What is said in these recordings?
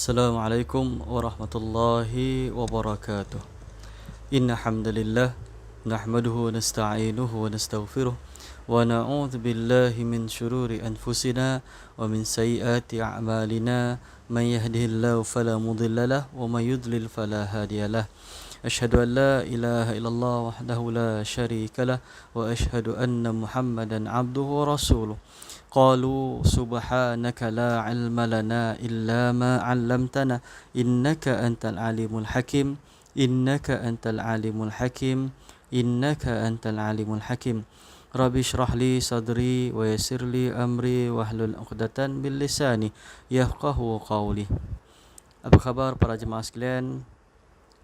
Assalamualaikum warahmatullahi wabarakatuh. Inna hamdalillah nahmaduhu wa nasta'inuhu wa nastaghfiruh wa na'udzu billahi min shururi anfusina wa min sayyiati a'malina man yahdihillahu fala mudilla lahu wa may yudlil fala hadiyalah. Asyhadu an la ilaha illallah wahdahu la syarika lah wa asyhadu anna Muhammadan abduhu wa rasuluh. قالوا سبحانك لا علم لنا إلا ما علمتنا إنك أنت العليم الحكيم إنك أنت العليم الحكيم إنك أنت العليم الحكيم رب اشرح لي صدري ويسر لي أمري واحلل عقدة من لساني يفقهوا قولي. Apa khabar para jemaah sekalian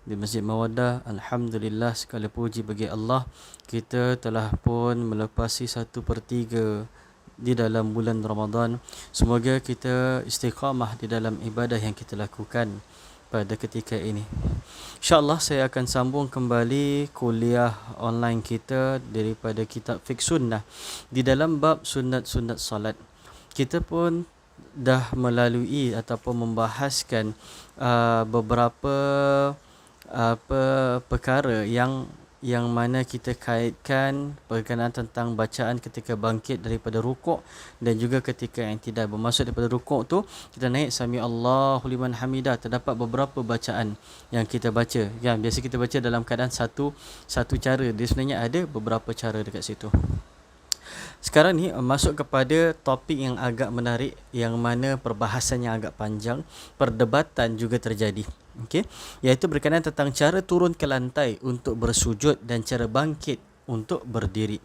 di Masjid Mawaddah? Alhamdulillah, segala puji bagi Allah, kita telah pun melepasi 1/3 di dalam bulan Ramadan. Semoga kita istiqamah di dalam ibadah yang kita lakukan pada ketika ini. InsyaAllah saya akan sambung kembali kuliah online kita daripada kitab Fiqh Sunnah di dalam bab sunat-sunat salat. Kita pun dah melalui ataupun membahaskan beberapa perkara yang mana kita kaitkan berkenaan tentang bacaan ketika bangkit daripada rukuk dan juga ketika yang tidak bermaksud daripada rukuk tu kita naik sami Allahu liman hamidah. Terdapat beberapa bacaan yang kita baca, kan biasa kita baca dalam keadaan satu cara. Dia sebenarnya ada beberapa cara dekat situ. Sekarang ni masuk kepada topik yang agak menarik, yang mana perbahasan yang agak panjang, perdebatan juga terjadi. Okey, iaitu berkenaan tentang cara turun ke lantai untuk bersujud dan cara bangkit untuk berdiri.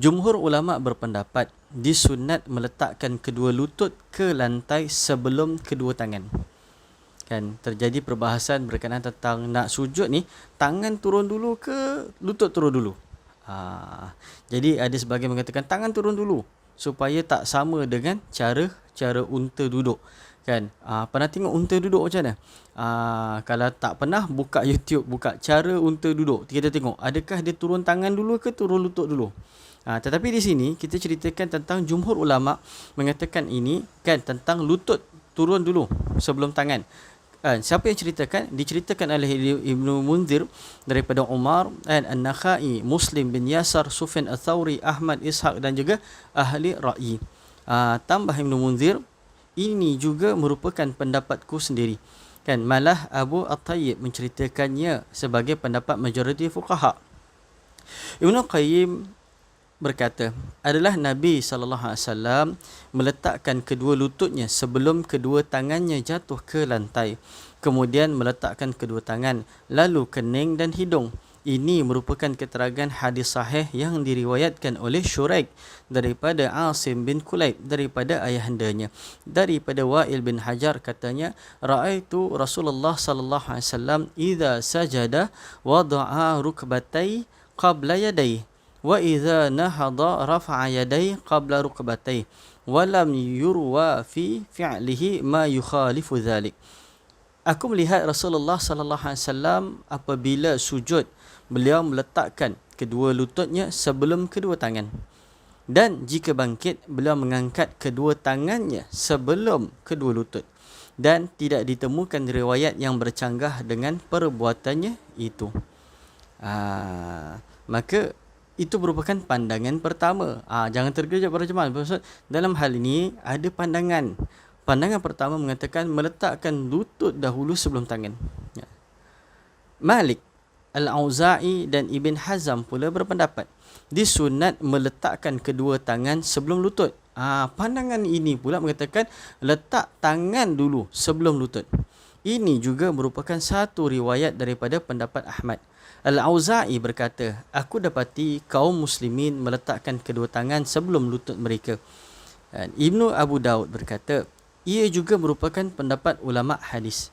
Jumhur ulama berpendapat disunat meletakkan kedua lutut ke lantai sebelum kedua tangan. Kan terjadi perbahasan berkenaan tentang nak sujud ni, tangan turun dulu ke lutut turun dulu. Jadi ada sebahagian mengatakan tangan turun dulu supaya tak sama dengan cara unta duduk, kan. Pernah tengok unta duduk macam mana? Kalau tak pernah, buka YouTube, buka cara unta duduk, kita tengok adakah dia turun tangan dulu ke turun lutut dulu. Tetapi di sini kita ceritakan tentang jumhur ulama mengatakan ini, kan, tentang lutut turun dulu sebelum tangan. Siapa yang ceritakan? Diceritakan oleh Ibnu Munzir daripada Umar, An-Nakhai, Muslim bin Yasar, Sufyan Ats-Tsauri, Ahmad, Ishaq dan juga ahli ra'yi. Tambah Ibnu Munzir, ini juga merupakan pendapatku sendiri, kan. Malah Abu At-Tayyib menceritakannya sebagai pendapat majoriti fuqaha. Ibnu Qayyim berkata, adalah Nabi SAW meletakkan kedua lututnya sebelum kedua tangannya jatuh ke lantai, kemudian meletakkan kedua tangan, lalu kening dan hidung. Ini merupakan keterangan hadis sahih yang diriwayatkan oleh Shuraik daripada Asim bin Kulaib daripada ayahandanya. Daripada Wa'il bin Hajar katanya, ra'aitu Rasulullah sallallahu alaihi wasallam idza sajada wada'a rukbatai qabla yadayhi wa idza nahada rafa'a yadayhi qabla rukbatayhi wa lam yurwa fi fi'lihi ma yukhalifu dhalik. Aku melihat Rasulullah sallallahu alaihi wasallam apabila sujud, beliau meletakkan kedua lututnya sebelum kedua tangan, dan jika bangkit beliau mengangkat kedua tangannya sebelum kedua lutut, dan tidak ditemukan riwayat yang bercanggah dengan perbuatannya itu. Maka itu merupakan pandangan pertama. Jangan terkejut para jemaah. Maksud dalam hal ini ada pandangan. Pandangan pertama mengatakan meletakkan lutut dahulu sebelum tangan. Malik, Al-Auza'i dan Ibn Hazm pula berpendapat disunat meletakkan kedua tangan sebelum lutut. Pandangan ini pula mengatakan letak tangan dulu sebelum lutut. Ini juga merupakan satu riwayat daripada pendapat Ahmad. Al-Auza'i berkata, aku dapati kaum muslimin meletakkan kedua tangan sebelum lutut mereka. Ibnu Abu Daud berkata, ia juga merupakan pendapat ulama hadis.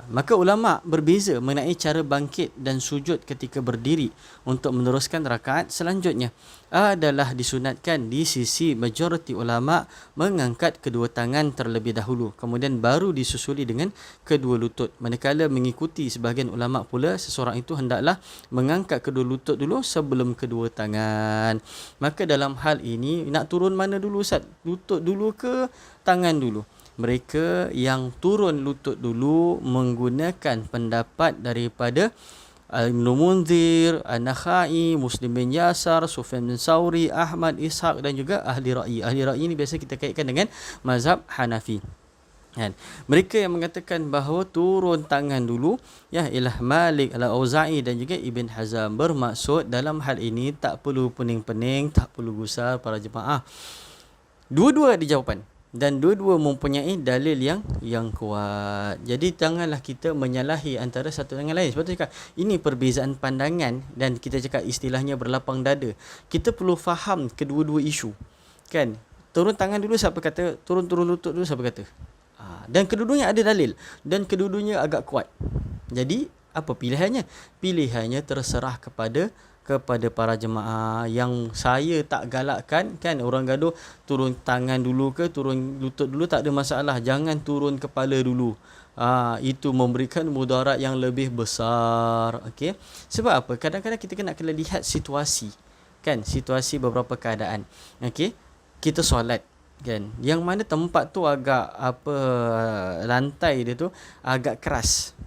Maka ulama berbeza mengenai cara bangkit dan sujud ketika berdiri untuk meneruskan rakaat selanjutnya. Adalah disunatkan di sisi majoriti ulama mengangkat kedua tangan terlebih dahulu, kemudian baru disusuli dengan kedua lutut. Manakala mengikuti sebahagian ulama pula, seseorang itu hendaklah mengangkat kedua lutut dulu sebelum kedua tangan. Maka dalam hal ini nak turun mana dulu Ustaz? Lutut dulu ke tangan dulu? mereka yang turun lutut dulu menggunakan pendapat daripada Ibn Munzir, An-Nakhai, Muslim bin Yasar, Sufyan bin Sauri, Ahmad, Ishaq dan juga ahli ra'yi. Ahli ra'yi ni biasa kita kaitkan dengan mazhab Hanafi. Kan? Mereka yang mengatakan bahawa turun tangan dulu ialah Malik, Al-Auza'i dan juga Ibn Hazm. Bermaksud dalam hal ini tak perlu pening-pening, tak perlu gusar para jemaah. Dua-dua ada jawapan dan dua-dua mempunyai dalil yang kuat. Jadi janganlah kita menyalahi antara satu dengan lain. Sebab tu cakap ini perbezaan pandangan dan kita cakap istilahnya berlapang dada. Kita perlu faham kedua-dua isu. Kan? Turun tangan dulu siapa kata, turun lutut dulu siapa kata. Dan kedua-duanya ada dalil dan kedua-duanya agak kuat. Jadi apa pilihannya? Pilihannya terserah kepada para jemaah. Yang saya tak galakkan, kan, orang gaduh turun tangan dulu ke turun lutut dulu, tak ada masalah. Jangan turun kepala dulu. Itu memberikan mudarat yang lebih besar. Okey. Sebab apa? Kadang-kadang kita kena lihat situasi. Kan, situasi beberapa keadaan. Okey. Kita solat, kan, yang mana tempat tu agak lantai dia tu agak keras,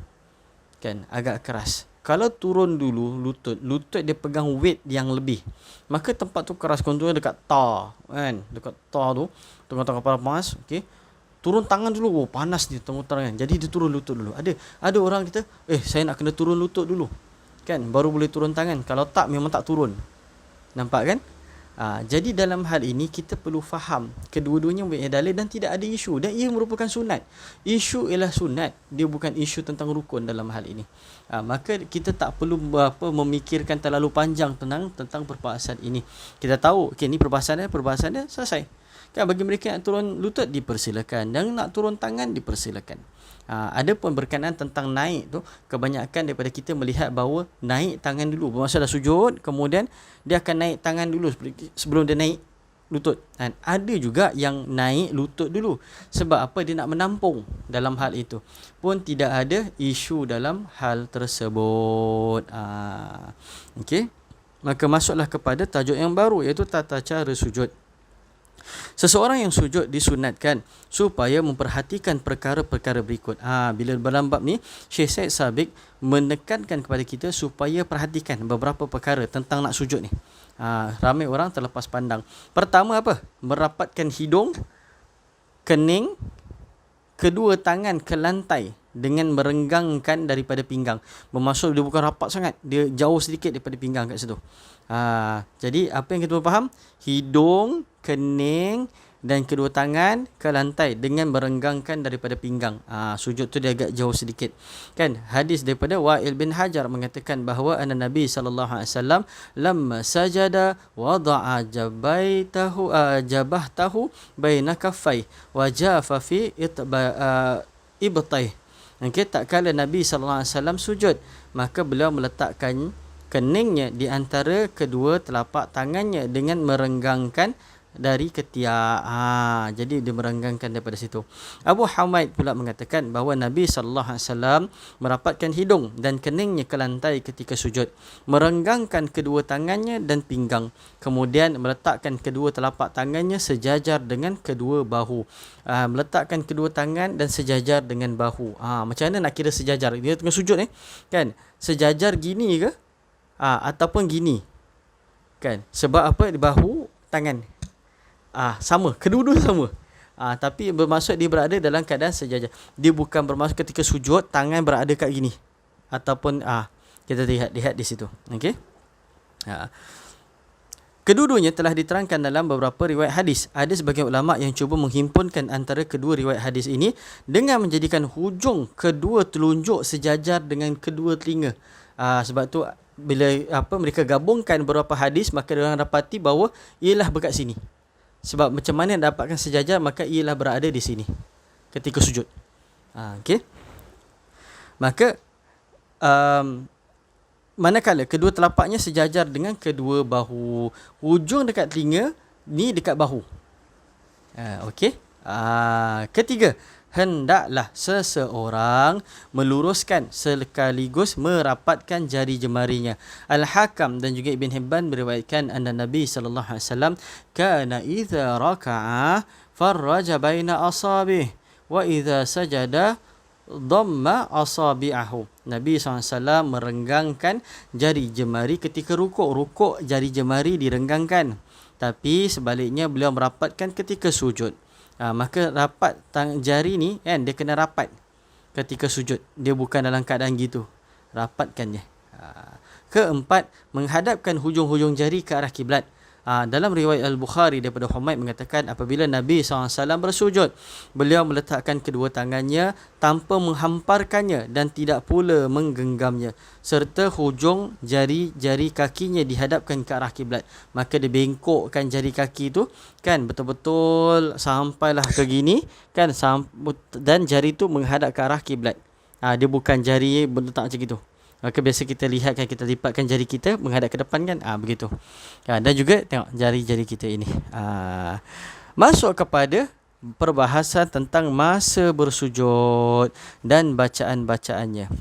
kan, agak keras. Kalau turun dulu lutut dia pegang weight yang lebih, maka tempat tu keras. Contohnya dekat tar, kan, dekat tar tu tengah-tengah panas, okey, turun tangan dulu, panas ni tengah-tengah, kan, jadi dia turun lutut dulu. Ada orang kita saya nak kena turun lutut dulu, kan, baru boleh turun tangan. Kalau tak, memang tak turun. Nampak, kan? Jadi dalam hal ini kita perlu faham kedua-duanya mempunyai dalil dan tidak ada isu, dan ia merupakan sunat. Isu ialah sunat, dia bukan isu tentang rukun dalam hal ini. Maka kita tak perlu memikirkan terlalu panjang tentang perbahasan ini. Kita tahu ni perbahasan dia selesai. Kan, bagi mereka yang turun lutut dipersilakan, dan nak turun tangan dipersilakan. Ada pun berkenaan tentang naik tu, kebanyakan daripada kita melihat bahawa naik tangan dulu. Bermaksud dah sujud, kemudian dia akan naik tangan dulu sebelum dia naik lutut. Dan ada juga yang naik lutut dulu. Sebab apa? Dia nak menampung. Dalam hal itu pun tidak ada isu dalam hal tersebut. Okey. Maka masuklah kepada tajuk yang baru, iaitu tata cara sujud. Seseorang yang sujud disunatkan supaya memperhatikan perkara-perkara berikut. Bila dalam bab ni, Syekh Said Sabiq menekankan kepada kita supaya perhatikan beberapa perkara tentang nak sujud ni. Ramai orang terlepas pandang. Pertama apa? Merapatkan hidung, kening, kedua tangan ke lantai dengan merenggangkan daripada pinggang. Bermaksud dia bukan rapat sangat, dia jauh sedikit daripada pinggang kat situ. Jadi apa yang kita faham? Hidung, kening dan kedua tangan ke lantai dengan merenggangkan daripada pinggang. Sujud tu dia agak jauh sedikit. Kan, hadis daripada Wa'il bin Hajar mengatakan bahawa Nabi sallallahu alaihi wasallam lamma sajada wada'a jabahtahu baina kaffai wa jafa fi ibtai. Okey, tak kala Nabi sallallahu alaihi wasallam sujud, maka beliau meletakkan keningnya di antara kedua telapak tangannya dengan merenggangkan dari ketiak. Jadi dia merenggangkan daripada situ. Abu Humaid pula mengatakan bahawa Nabi sallallahu alaihi wasallam merapatkan hidung dan keningnya ke lantai ketika sujud, merenggangkan kedua tangannya dan pinggang, kemudian meletakkan kedua telapak tangannya sejajar dengan kedua bahu. Meletakkan kedua tangan dan sejajar dengan bahu. Macam mana nak kira sejajar? Dia tengah sujud ni, kan? Sejajar gini ke? Ataupun gini, kan? Sebab apa? Bahu, tangan sama, kedua-dua sama. Tapi bermaksud dia berada dalam keadaan sejajar. Dia bukan bermaksud ketika sujud tangan berada kat gini, ataupun kita lihat di situ. Okey. Kedua-duanya telah diterangkan dalam beberapa riwayat hadis. Ada sebagian ulama yang cuba menghimpunkan antara kedua riwayat hadis ini dengan menjadikan hujung kedua telunjuk sejajar dengan kedua telinga. Sebab tu bila mereka gabungkan beberapa hadis, maka diorang dapati bahawa ialah berkat sini. Sebab macam mana dapatkan sejajar, maka ialah berada di sini ketika sujud. Okey. Maka manakala kedua telapaknya sejajar dengan kedua bahu, hujung dekat telinga, ni dekat bahu. Okey. Ketiga, hendaklah seseorang meluruskan sekaligus merapatkan jari jemarinya. Al-Hakam dan juga Ibn Hibban meriwayatkan anna Nabi sallallahu alaihi wasallam kana idza raka'a farraja baina asabih wa idza sajada dhamma asabi'ahu. Nabi SAW merenggangkan jari jemari ketika rukuk. Rukuk jari jemari direnggangkan. Tapi sebaliknya beliau merapatkan ketika sujud. Maka rapat jari ni kan, dia kena rapat ketika sujud. Dia bukan dalam keadaan gitu. Rapatkannya. Keempat, menghadapkan hujung-hujung jari ke arah kiblat. Dalam riwayat Al-Bukhari daripada Humaid mengatakan apabila Nabi SAW bersujud, beliau meletakkan kedua tangannya tanpa menghamparkannya dan tidak pula menggenggamnya, serta hujung jari-jari kakinya dihadapkan ke arah kiblat. Maka dia bengkokkan jari kaki tu kan betul-betul sampailah ke gini kan, dan jari tu menghadap ke arah kiblat. Dia bukan jari berletak macam gitu. Maka biasa kita lihat kan, kita lipatkan jari kita menghadap ke depan kan, begitu. Dan juga tengok jari-jari kita ini. Masuk kepada perbahasan tentang masa bersujud dan bacaan-bacaannya.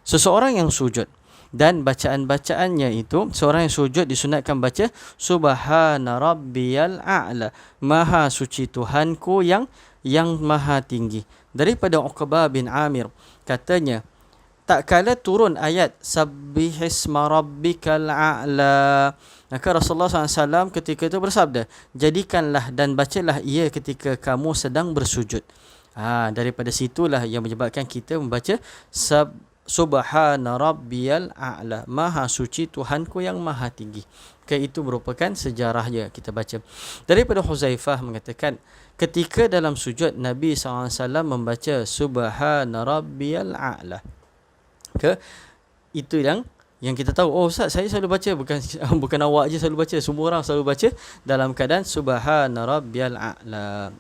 Seseorang yang sujud dan bacaan-bacaannya itu, seorang yang sujud disunatkan baca Subhana Rabbiyal A'la, Maha suci Tuhanku yang maha tinggi. Daripada Uqbah bin Amir katanya, tak kala turun ayat Sabbihisma Rabbikal A'la, maka Rasulullah SAW ketika itu bersabda, jadikanlah dan bacalah ia ketika kamu sedang bersujud. Daripada situlah yang menyebabkan kita membaca Subhana Rabbiyal A'la, Maha suci Tuhanku yang maha tinggi. Itu merupakan sejarahnya kita baca. Daripada Huzaifah mengatakan, ketika dalam sujud Nabi SAW membaca Subhana Rabbiyal A'la. Itu yang kita tahu. Oh Ustaz, saya selalu baca, bukan awak je selalu baca, semua orang selalu baca dalam keadaan Subhana Rabbiyal A'la.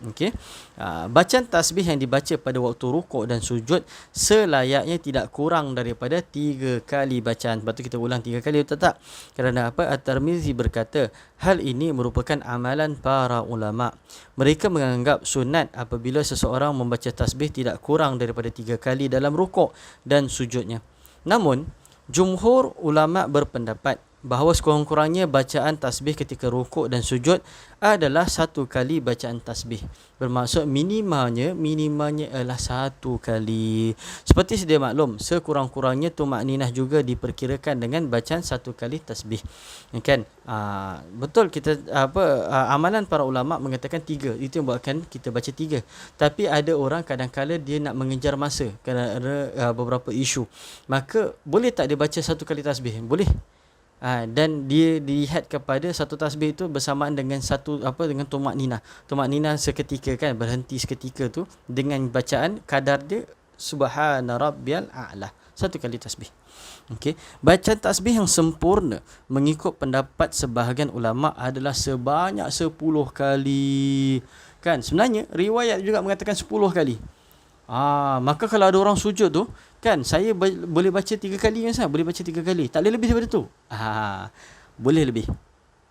Bacaan tasbih yang dibaca pada waktu rukuk dan sujud selayaknya tidak kurang daripada 3 kali bacaan. Lepas tu kita ulang 3 kali, betul tak? Kerana apa? At-Tirmizi berkata, hal ini merupakan amalan para ulama. Mereka menganggap sunat apabila seseorang membaca tasbih tidak kurang daripada 3 kali dalam rukuk dan sujudnya. Namun jumhur ulama berpendapat bahawa sekurang-kurangnya bacaan tasbih ketika rukuk dan sujud adalah 1 kali bacaan tasbih. Bermaksud minimanya adalah 1 kali. Seperti sedia maklum, sekurang-kurangnya tumakninah juga diperkirakan dengan bacaan 1 kali tasbih. Kan? Betul kita amalan para ulama mengatakan 3. Itu yang buatkan kita baca 3. Tapi ada orang kadang-kala dia nak mengejar masa kerana beberapa isu. Maka boleh tak dia baca 1 kali tasbih? Boleh. Dan dia dilihat kepada satu tasbih itu bersamaan dengan dengan tumakninah seketika kan, berhenti seketika tu dengan bacaan kadar dia Subhana Rabbiyal A'la, 1 kali tasbih. Bacaan tasbih yang sempurna mengikut pendapat sebahagian ulama adalah sebanyak 10 kali. Kan sebenarnya riwayat juga mengatakan 10 kali. Maka kalau ada orang sujud tu kan, saya boleh baca 3 kali kan, saya boleh baca 3 kali, tak boleh lebih daripada tu. Boleh lebih.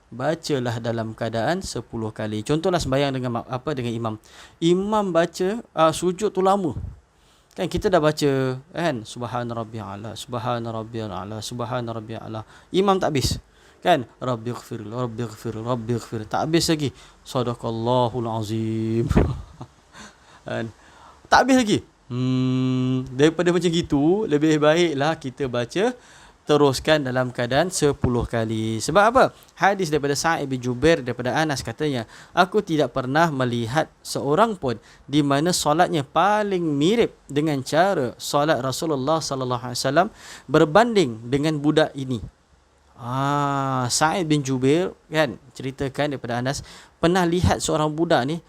Bacalah dalam keadaan 10 kali. Contohlah sembahyang dengan imam baca sujud tu lama. Kan kita dah baca kan, Subhana Rabbiyal A'la, Subhana Rabbiyal A'la, Subhana Rabbiyal A'la. Imam tak habis. Kan? Rabbighfir, tak habis lagi. Sadaqallahul Azim. Kan? Tak habis lagi. Daripada macam gitu, lebih baiklah kita baca teruskan dalam keadaan 10 kali. Sebab apa? Hadis daripada Sa'id bin Jubair daripada Anas katanya, aku tidak pernah melihat seorang pun di mana solatnya paling mirip dengan cara solat Rasulullah sallallahu alaihi wasallam berbanding dengan budak ini. Sa'id bin Jubair kan ceritakan daripada Anas pernah lihat seorang budak ni,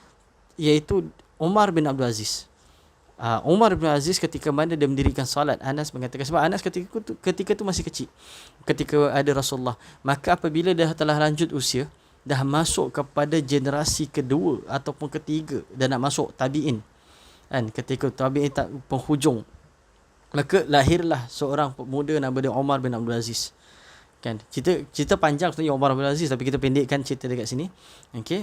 iaitu Umar bin Abdul Aziz. Umar bin Aziz ketika mana dia mendirikan solat, Anas mengatakan, sebab Anas ketika tu masih kecil ketika ada Rasulullah. Maka apabila dia telah lanjut usia, dah masuk kepada generasi kedua ataupun ketiga, dah nak masuk tabi'in kan, ketika tabi'in tak penghujung, maka lahirlah seorang pemuda nama dia Umar bin Abdul Aziz. Kan cerita panjang sebenarnya Umar bin Aziz, tapi kita pendekkan cerita dekat sini.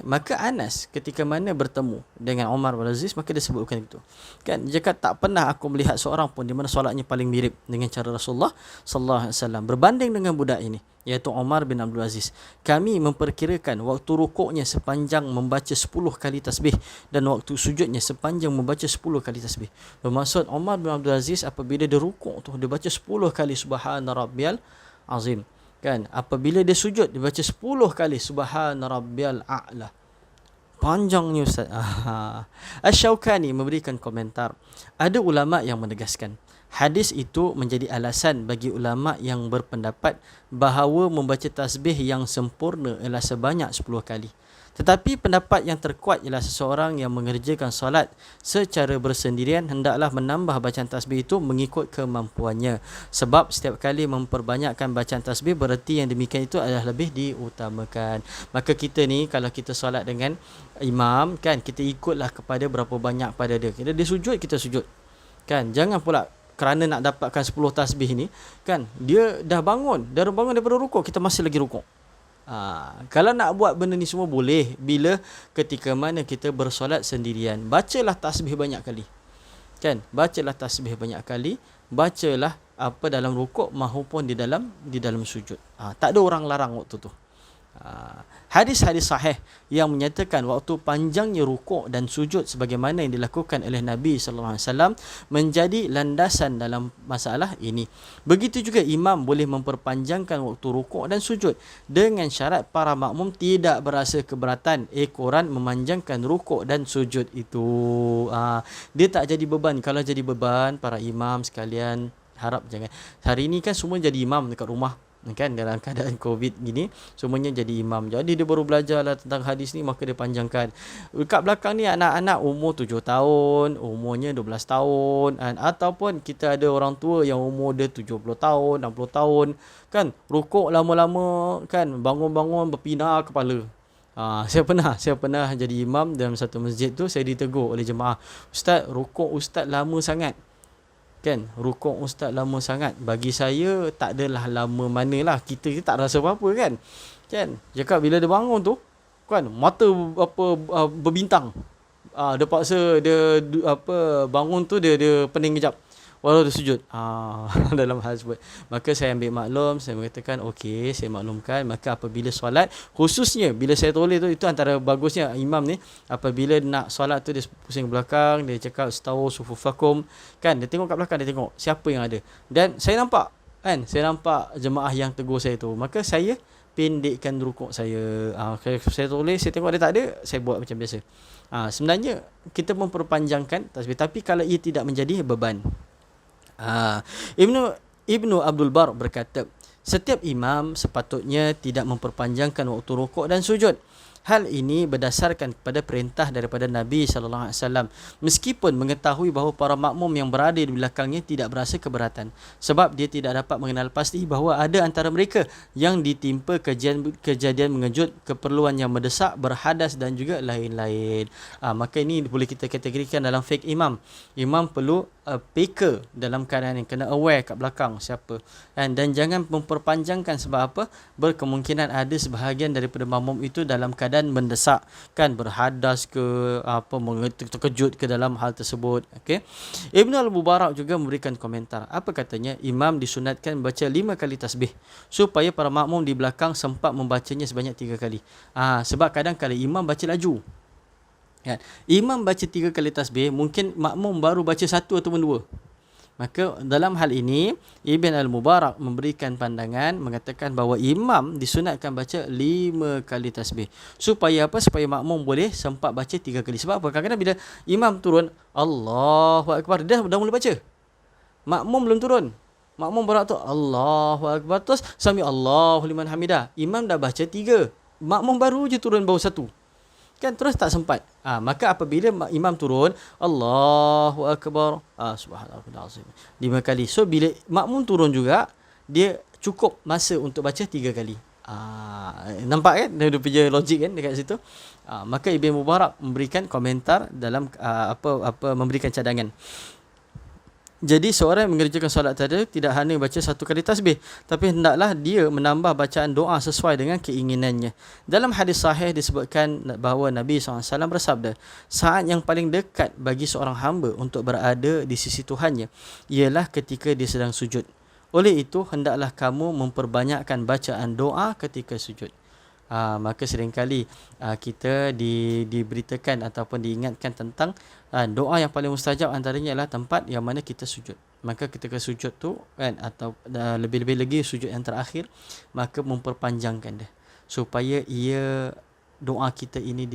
Maka Anas ketika mana bertemu dengan Umar bin Aziz, maka dia sebutkan itu. Kan dia kata, tak pernah aku melihat seorang pun di mana solatnya paling mirip dengan cara Rasulullah sallallahu alaihi wasallam berbanding dengan budak ini. iaitu Umar bin Abdul Aziz, kami memperkirakan waktu rukuknya sepanjang membaca 10 kali tasbih dan waktu sujudnya sepanjang membaca 10 kali tasbih. Bermaksud Umar bin Abdul Aziz apabila dia rukuk tu dia baca 10 kali subhana rabbiyal azim. Kan? Apabila dia sujud dia baca 10 kali subhana rabbiyal a'la. Panjangnya Ustaz. Asy-Syaukani memberikan komentar. Ada ulama yang menegaskan hadis itu menjadi alasan bagi ulama yang berpendapat bahawa membaca tasbih yang sempurna ialah sebanyak 10 kali. Tetapi pendapat yang terkuat ialah seseorang yang mengerjakan solat secara bersendirian hendaklah menambah bacaan tasbih itu mengikut kemampuannya. Sebab setiap kali memperbanyakkan bacaan tasbih bererti yang demikian itu adalah lebih diutamakan. Maka kita ni kalau kita solat dengan imam kan, kita ikutlah kepada berapa banyak pada dia. Dia sujud, kita sujud. Kan? Jangan pula kerana nak dapatkan 10 tasbih ni kan, dia dah bangun daripada rukuk, kita masih lagi rukuk. Kalau nak buat benda ni semua boleh bila ketika mana kita bersolat sendirian. Bacalah tasbih banyak kali. Kan? Bacalah tasbih banyak kali, bacalah apa dalam rukuk maupun di dalam sujud. Tak ada orang larang waktu tu. Hadis-hadis sahih yang menyatakan waktu panjangnya rukuk dan sujud sebagaimana yang dilakukan oleh Nabi sallallahu alaihi wasallam menjadi landasan dalam masalah ini. Begitu juga imam boleh memperpanjangkan waktu rukuk dan sujud dengan syarat para makmum tidak berasa keberatan ekoran memanjangkan rukuk dan sujud itu. Dia tak jadi beban. Kalau jadi beban, para imam sekalian harap jangan. Hari ini kan semua jadi imam dekat rumah. Kan, dalam keadaan COVID gini semuanya jadi imam. Jadi dia baru belajarlah tentang hadis ni, maka dia panjangkan. Dekat belakang ni anak-anak umur 7 tahun, umurnya 12 tahun ataupun kita ada orang tua yang umur dia 70 tahun, 60 tahun kan, rukuk lama-lama kan, bangun-bangun berpindah kepala. Saya pernah jadi imam dalam satu masjid tu. Saya ditegur oleh jemaah, "Ustaz, rukuk ustaz lama sangat." Kan, rukuk ustaz lama sangat. Bagi saya tak adalah lama manalah, kita tak rasa apa-apa kan. Kan, cakap bila dia bangun tu kan, mata berbintang. Dia paksa dia bangun tu dia pening kejap walau dia sujud. Dalam hal sebut. Maka saya ambil maklum, saya mengatakan okey, saya maklumkan. Maka apabila solat, khususnya bila saya tulis tu, itu antara bagusnya imam ni, apabila nak solat tu dia pusing ke belakang, dia cakap istawu sufufakum kan, dia tengok kat belakang, dia tengok siapa yang ada. Dan saya nampak jemaah yang tegur saya tu, maka saya pendekkan rukuk saya. Saya tulis, saya tengok dia tak ada, saya buat macam biasa. Sebenarnya kita memperpanjangkan tasbih, tapi kalau ia tidak menjadi beban. Ibnu Abdul Bar berkata, setiap imam sepatutnya tidak memperpanjangkan waktu rukuk dan sujud. Hal ini berdasarkan kepada perintah daripada Nabi sallallahu alaihi wasallam, meskipun mengetahui bahawa para makmum yang berada di belakangnya tidak berasa keberatan, sebab dia tidak dapat mengenal pasti bahawa ada antara mereka yang ditimpa kejadian mengejut, keperluan yang mendesak, berhadas dan juga lain-lain. Maka ini boleh kita kategorikan dalam fiqh imam. Imam perlu peka dalam keadaan yang kena aware kat belakang siapa, dan jangan memperpanjangkan. Sebab apa? Berkemungkinan ada sebahagian daripada makmum itu dalam keadaan mendesak kan, berhadas ke terkejut ke dalam hal tersebut. Okey. Ibnu Al-Mubarak juga memberikan komentar. Apa katanya? Imam disunatkan membaca 5 kali tasbih supaya para makmum di belakang sempat membacanya sebanyak 3 kali. Sebab kadang-kadang imam baca laju. Kan? Imam baca 3 kali tasbih, mungkin makmum baru baca 1 ataupun 2. Maka dalam hal ini Ibn Al-Mubarak memberikan pandangan mengatakan bahawa imam disunatkan baca 5 kali tasbih. Supaya apa? Supaya makmum boleh sempat baca 3 kali. Sebab apa? Kadang-kadang bila imam turun, Allahu Akbar, dah mula baca. Makmum belum turun. Makmum baru tu Allahu Akbar, terus sami Allahu liman hamidah. Imam dah baca 3. Makmum baru je turun baru 1. Kan, terus tak sempat. Maka apabila imam turun, Allahu Akbar, subhanallahil azim, 5 kali. So bila makmum turun juga, dia cukup masa untuk baca 3 kali. Nampak kan dia punya logik kan dekat situ. Maka Ibn Mubarak memberikan komentar dalam memberikan cadangan. Jadi seorang yang mengerjakan solat tadi tidak hanya baca 1 kali tasbih, tapi hendaklah dia menambah bacaan doa sesuai dengan keinginannya. Dalam hadis sahih disebutkan bahawa Nabi SAW bersabda, saat yang paling dekat bagi seorang hamba untuk berada di sisi Tuhannya ialah ketika dia sedang sujud. Oleh itu, hendaklah kamu memperbanyakkan bacaan doa ketika sujud. Maka seringkali kita diberitakan ataupun diingatkan tentang doa yang paling mustajab antaranya adalah tempat yang mana kita sujud. Maka ketika sujud tu kan, atau lebih-lebih lagi sujud yang terakhir, maka memperpanjangkan dia supaya doa kita ini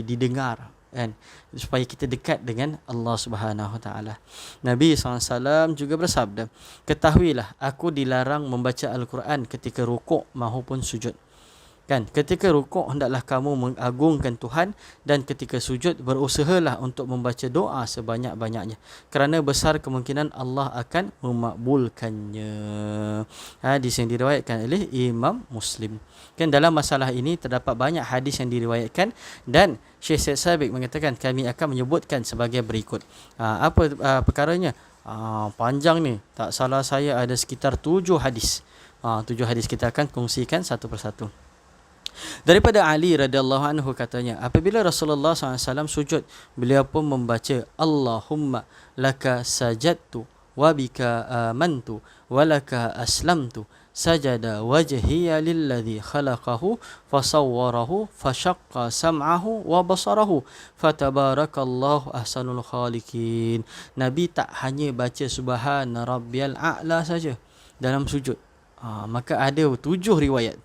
didengar kan, supaya kita dekat dengan Allah Subhanahu Wa Taala. Nabi SAW juga bersabda, ketahuilah aku dilarang membaca Al-Quran ketika rukuk maupun sujud. Kan, ketika rukuk hendaklah kamu mengagungkan Tuhan, dan ketika sujud berusahalah untuk membaca doa sebanyak-banyaknya, kerana besar kemungkinan Allah akan memakbulkannya. Hadis yang diriwayatkan oleh Imam Muslim. Kan, dalam masalah ini terdapat banyak hadis yang diriwayatkan, dan Syekh Said Sabiq mengatakan kami akan menyebutkan sebagai berikut. Apa perkaranya? Panjang ni. Tak salah saya ada sekitar 7 hadis. 7 hadis kita akan kongsikan satu persatu. Daripada Ali radhiyallahu anhu katanya, apabila Rasulullah SAW sujud, beliau pun membaca Allahumma laka sajadtu wa bika amantu wa laka aslamtu sajada wajhiya lilladhi khalaqahu fasawwarahu fashaqqa sam'ahu wa basarahu fatabarakallahu ahsanul khaliqin. Nabi tak hanya baca subhana rabbiyal a'la saja dalam sujud. Maka ada 7 riwayat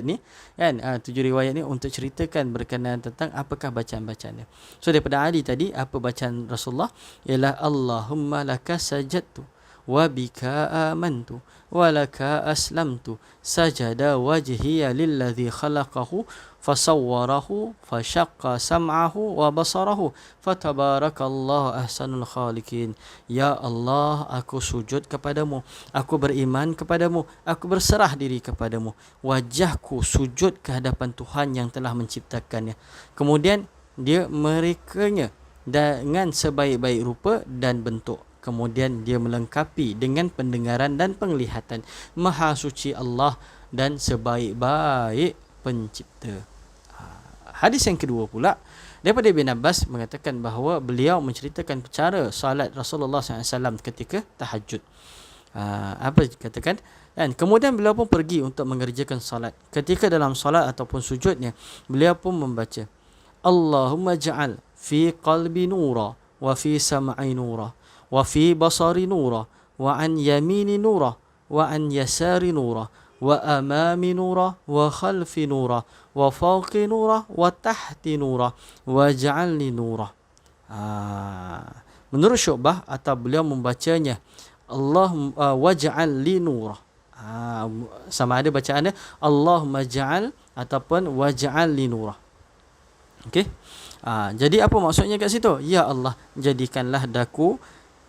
ni kan, 7 riwayat ni untuk ceritakan berkenaan tentang apakah bacaan-bacaan dia. So daripada Ali tadi, apa bacaan Rasulullah ialah Allahumma laka sajadtu wa bika amantu wa laka aslamtu sajada wajhiya lilladhi khalaqahu fasawwarahu fashaqqa sam'ahu wa basarahu fatabarakallahu ahsanul khaliqin. Ya Allah, aku sujud kepadamu, aku beriman kepadamu, aku berserah diri kepadamu, wajahku sujud ke hadapan Tuhan yang telah menciptakannya, kemudian dia merekanya dengan sebaik-baik rupa dan bentuk, kemudian dia melengkapi dengan pendengaran dan penglihatan. Maha suci Allah dan sebaik-baik pencipta. Hadis yang kedua pula daripada Ibn Abbas mengatakan bahawa beliau menceritakan cara salat Rasulullah SAW ketika tahajud. Apa dikatakan? Dan kemudian beliau pun pergi untuk mengerjakan salat. Ketika dalam salat ataupun sujudnya, beliau pun membaca Allahumma ja'al fi qalbi nura wa fi sam'i nura wa fi basari nura wa an yamini nura wa an yasari nura wa amami nura wa khalfi nura wa fawqi nura wa tahti nura wa ja'alni nura. Menurut Syu'bah, atau beliau membacanya Allah waj'al li nura. Sama ada bacaannya Allahumma ja'al ataupun waj'al li nura. Okey. Jadi apa maksudnya kat situ? Ya Allah, jadikanlah daku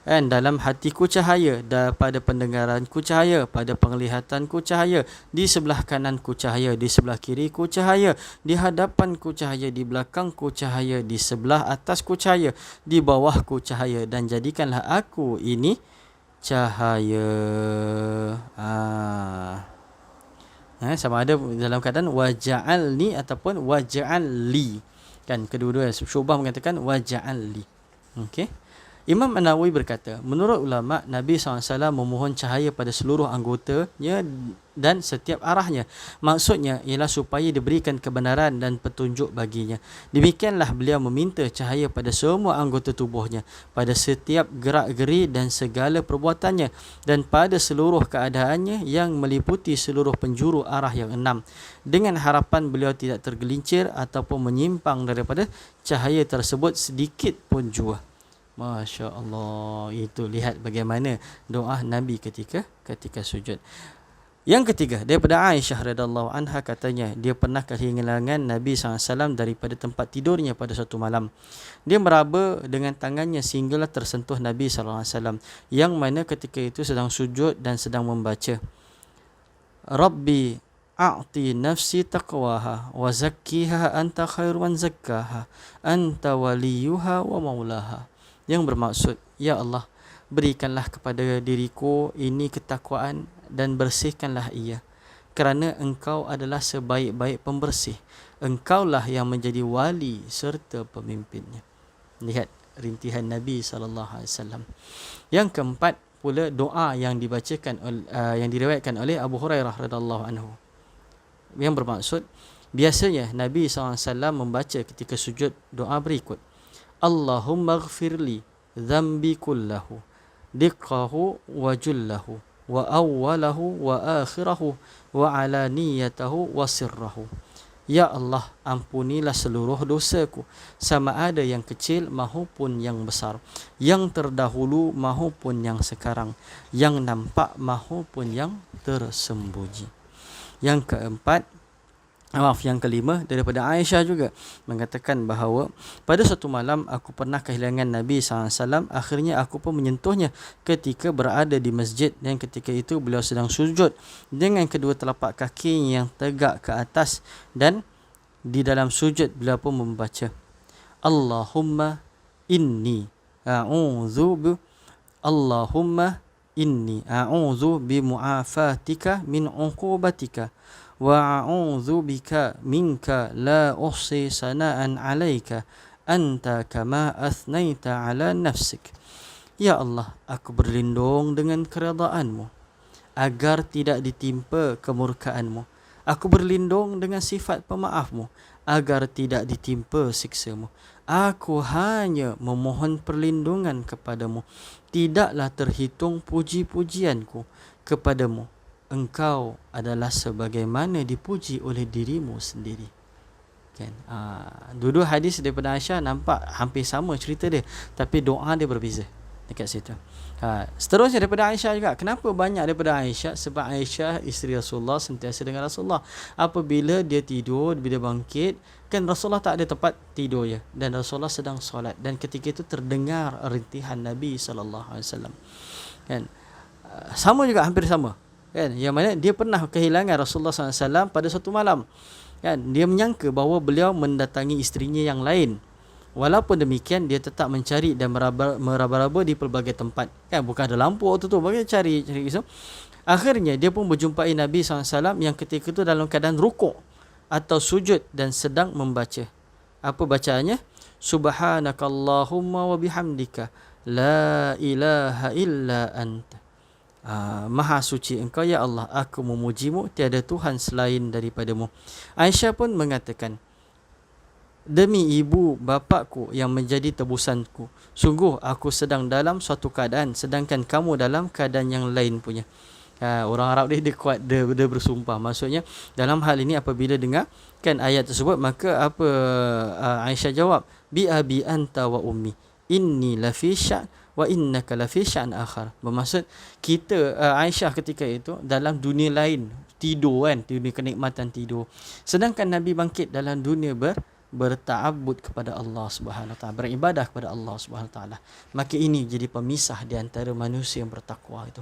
dalam hatiku cahaya, pada pendengaranku cahaya, pada penglihatanku cahaya, di sebelah kananku cahaya, di sebelah kiriku cahaya, di hadapanku cahaya, di belakangku cahaya, di sebelah atasku cahaya, di bawahku cahaya, dan jadikanlah aku ini cahaya. Sama ada dalam keadaan waja'alni ataupun waja'alli. Kan, kedua-dua Syu'bah mengatakan waja'alli. Okey. Imam An-Nawawi berkata, menurut ulama, Nabi SAW memohon cahaya pada seluruh anggotanya dan setiap arahnya. Maksudnya ialah supaya diberikan kebenaran dan petunjuk baginya. Demikianlah beliau meminta cahaya pada semua anggota tubuhnya, pada setiap gerak-geri dan segala perbuatannya, dan pada seluruh keadaannya yang meliputi seluruh penjuru arah yang 6, dengan harapan beliau tidak tergelincir ataupun menyimpang daripada cahaya tersebut sedikit pun jua. Masya Allah. Itu lihat bagaimana doa Nabi ketika sujud. Yang ketiga, daripada Aisyah radhiyallahu anha katanya, dia pernah kehilangan Nabi SAW daripada tempat tidurnya pada suatu malam. Dia meraba dengan tangannya sehinggalah tersentuh Nabi SAW, yang mana ketika itu sedang sujud dan sedang membaca Rabbi a'ti nafsi taqwaha wa zakkiha anta khairu man zakkaha anta waliyuha wa maulaha. Yang bermaksud, ya Allah, berikanlah kepada diriku ini ketakwaan dan bersihkanlah ia, kerana engkau adalah sebaik-baik pembersih. Engkaulah yang menjadi wali serta pemimpinnya. Lihat rintihan Nabi SAW. Yang keempat pula doa yang dibacakan yang diriwayatkan oleh Abu Hurairah radhiyallahu anhu, yang bermaksud biasanya Nabi SAW membaca ketika sujud doa berikut: Allahumma ghfirli dhanbi kullahu diqqahu wa jullahu wa awwalahu wa akhirahu wa alaniyatahu wa sirrahu. Ya Allah, ampunilah seluruh dosaku, sama ada yang kecil maupun yang besar, yang terdahulu maupun yang sekarang, yang nampak maupun yang tersembunyi. Yang keempat, yang kelima daripada Aisyah juga mengatakan bahawa pada satu malam aku pernah kehilangan Nabi SAW. Akhirnya aku pun menyentuhnya ketika berada di masjid, dan ketika itu beliau sedang sujud dengan kedua telapak kakinya yang tegak ke atas, dan di dalam sujud beliau pun membaca Allahumma inni a'udzu bi mu'afatika min 'uqubatika wa a'udzu bika minka la uhsi sana'an 'alaika anta kama athnaita 'ala nafsik. Ya Allah, aku berlindung dengan keridaan-Mu agar tidak ditimpa kemurkaan-Mu. Aku berlindung dengan sifat pemaaf-Mu agar tidak ditimpa siksa-Mu. Aku hanya memohon perlindungan kepadamu. Tidaklah terhitung puji-pujianku kepadamu. Engkau adalah sebagaimana dipuji oleh dirimu sendiri. Kan? Dua-dua hadis daripada Aisyah nampak hampir sama cerita dia, tapi doa dia berbeza dekat situ. Seterusnya daripada Aisyah juga. Kenapa banyak daripada Aisyah? Sebab Aisyah isteri Rasulullah, sentiasa dengan Rasulullah. Apabila dia tidur, bila bangkit, kan Rasulullah tak ada tempat tidur ya, dan Rasulullah sedang solat, dan ketika itu terdengar rintihan Nabi SAW. Kan? Sama juga, hampir sama. Kan? Yang mana dia pernah kehilangan Rasulullah SAW pada suatu malam. Kan? Dia menyangka bahawa beliau mendatangi isterinya yang lain. Walaupun demikian, dia tetap mencari dan meraba-raba di pelbagai tempat. Kan? Bukan ada lampu waktu tu, bagaimana cari so. Akhirnya dia pun berjumpai Nabi SAW yang ketika itu dalam keadaan rukuk atau sujud dan sedang membaca. Apa bacaannya? Subhanakallahumma wa bihamdika la ilaha illa anta. Maha suci engkau ya Allah, aku memujimu, tiada Tuhan selain daripadamu. Aisyah pun mengatakan, demi ibu bapakku yang menjadi tebusanku, sungguh aku sedang dalam suatu keadaan, sedangkan kamu dalam keadaan yang lain punya. Orang Arab dia kuat, dia bersumpah. Maksudnya dalam hal ini apabila dengar kan ayat tersebut, maka apa Aisyah jawab, bi abi anta wa ummi inni lafi sya'n wa innaka lafi sya'an akhar. Bermaksud kita Aisyah ketika itu dalam dunia lain, tidur kan, dunia kenikmatan tidur, sedangkan Nabi bangkit dalam dunia berta'abbud kepada Allah Subhanahu Wa Taala, beribadah kepada Allah Subhanahu Wa Taala. Maka ini jadi pemisah di antara manusia yang bertakwa itu.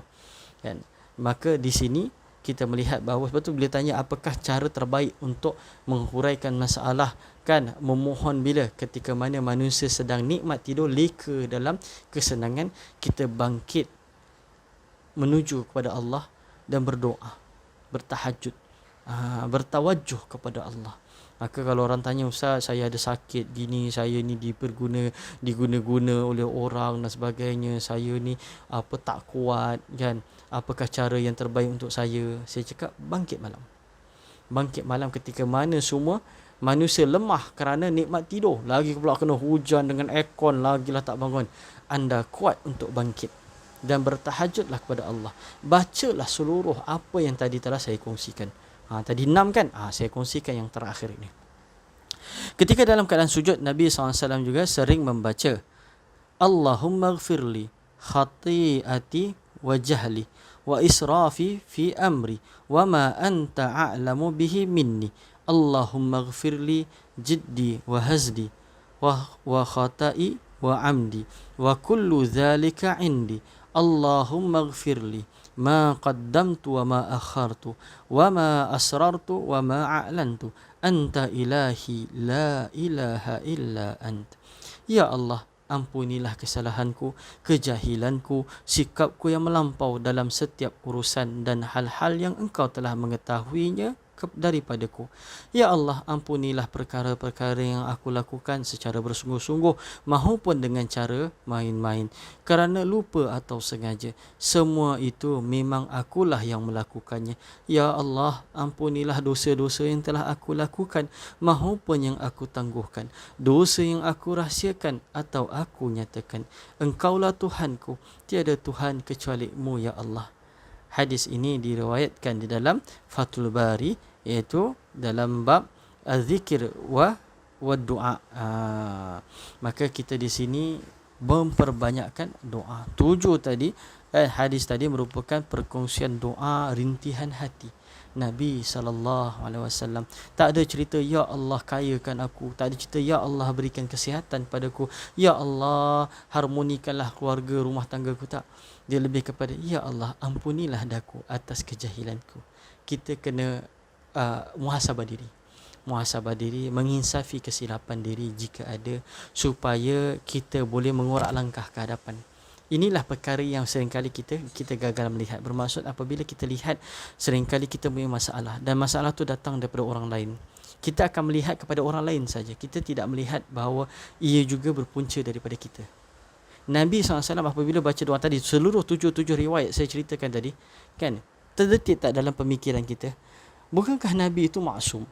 Kan? Maka di sini kita melihat bahawa sebab tu bila tanya apakah cara terbaik untuk menghuraikan masalah, kan, memohon bila ketika mana manusia sedang nikmat tidur, leka dalam kesenangan, kita bangkit menuju kepada Allah dan berdoa, bertahajud, bertawajuh kepada Allah. Maka kalau orang tanya, ustaz saya ada sakit gini, saya ni diguna-guna oleh orang dan sebagainya, saya ni apa tak kuat kan, apakah cara yang terbaik untuk saya cakap bangkit malam. Bangkit malam ketika mana semua manusia lemah kerana nikmat tidur, lagi pula kena hujan dengan aircon, lagilah tak bangun. Anda kuat untuk bangkit dan bertahajudlah kepada Allah. Bacalah seluruh apa yang tadi telah saya kongsikan. Tadi 6 kan? Saya kongsikan yang terakhir ini. Ketika dalam keadaan sujud, Nabi SAW juga sering membaca Allahumma ghfirli khati'ati wa jahli wa israfi fi amri wa ma anta a'lamu bihi minni. Allahumma ghfirli jiddi wa hazdi wa khata'i wa amdi wa kullu dhalika indi. Allahumma ghfirli ma qaddamtu wa ma akhartu wa ma asrartu wa ma a'lantu anta ilahi la ilaha illa ant. Ya Allah, ampunilah kesalahanku, kejahilanku, sikapku yang melampau dalam setiap urusan dan hal-hal yang engkau telah mengetahuinya daripadaku. Ya Allah, ampunilah perkara-perkara yang aku lakukan secara bersungguh-sungguh maupun dengan cara main-main, kerana lupa atau sengaja. Semua itu memang akulah yang melakukannya. Ya Allah, ampunilah dosa-dosa yang telah aku lakukan maupun yang aku tangguhkan, dosa yang aku rahsiakan atau aku nyatakan. Engkaulah Tuhanku, tiada Tuhan kecuali-Mu ya Allah. Hadis ini diriwayatkan di dalam Fathul Bari, iaitu dalam bab az-zikir wa du'a. Maka kita di sini memperbanyakkan doa. 7 tadi hadis tadi merupakan perkongsian doa rintihan hati Nabi SAW. Tak ada cerita ya Allah kayakan aku, tak ada cerita ya Allah berikan kesihatan padaku, ya Allah harmonikanlah keluarga rumah tanggaku. Tak, dia lebih kepada ya Allah ampunilah daku atas kejahilanku. Kita kena muhasabah diri, menginsafi kesilapan diri jika ada, supaya kita boleh mengorak langkah ke hadapan. Inilah perkara yang seringkali kita gagal melihat. Bermaksud apabila kita lihat seringkali kita punya masalah, dan masalah tu datang daripada orang lain, kita akan melihat kepada orang lain saja. Kita tidak melihat bahawa ia juga berpunca daripada kita. Nabi SAW apabila baca doa tadi, seluruh 7 riwayat saya ceritakan tadi, kan, terdetik tak dalam pemikiran kita? Bukankah Nabi itu maksum?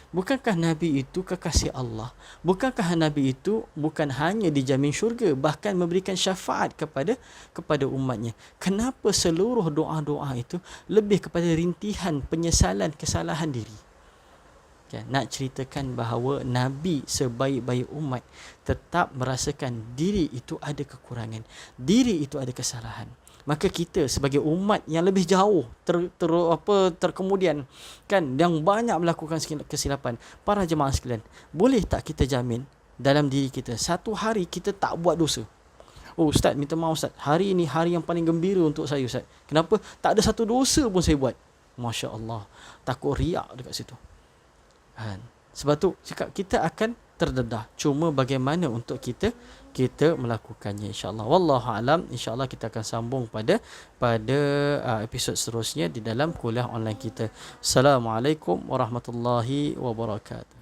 Bukankah Nabi itu kekasih Allah? Bukankah Nabi itu bukan hanya dijamin syurga, bahkan memberikan syafaat kepada umatnya? Kenapa seluruh doa-doa itu lebih kepada rintihan penyesalan kesalahan diri? Nak ceritakan bahawa Nabi sebaik-baik umat tetap merasakan diri itu ada kekurangan, diri itu ada kesalahan. Maka kita sebagai umat yang lebih jauh terkemudian, kan, yang banyak melakukan kesilapan, para jemaah sekalian, boleh tak kita jamin dalam diri kita satu hari kita tak buat dosa? Oh Ustaz, minta maaf Ustaz, hari ini hari yang paling gembira untuk saya Ustaz. Kenapa? Tak ada satu dosa pun saya buat. Masya Allah, takut riak dekat situ. Sebab tu cakap kita akan terdedah. Cuma bagaimana untuk kita melakukannya, insya-Allah. Wallahu alam. Insya-Allah kita akan sambung pada episod seterusnya di dalam kuliah online kita. Assalamualaikum warahmatullahi wabarakatuh.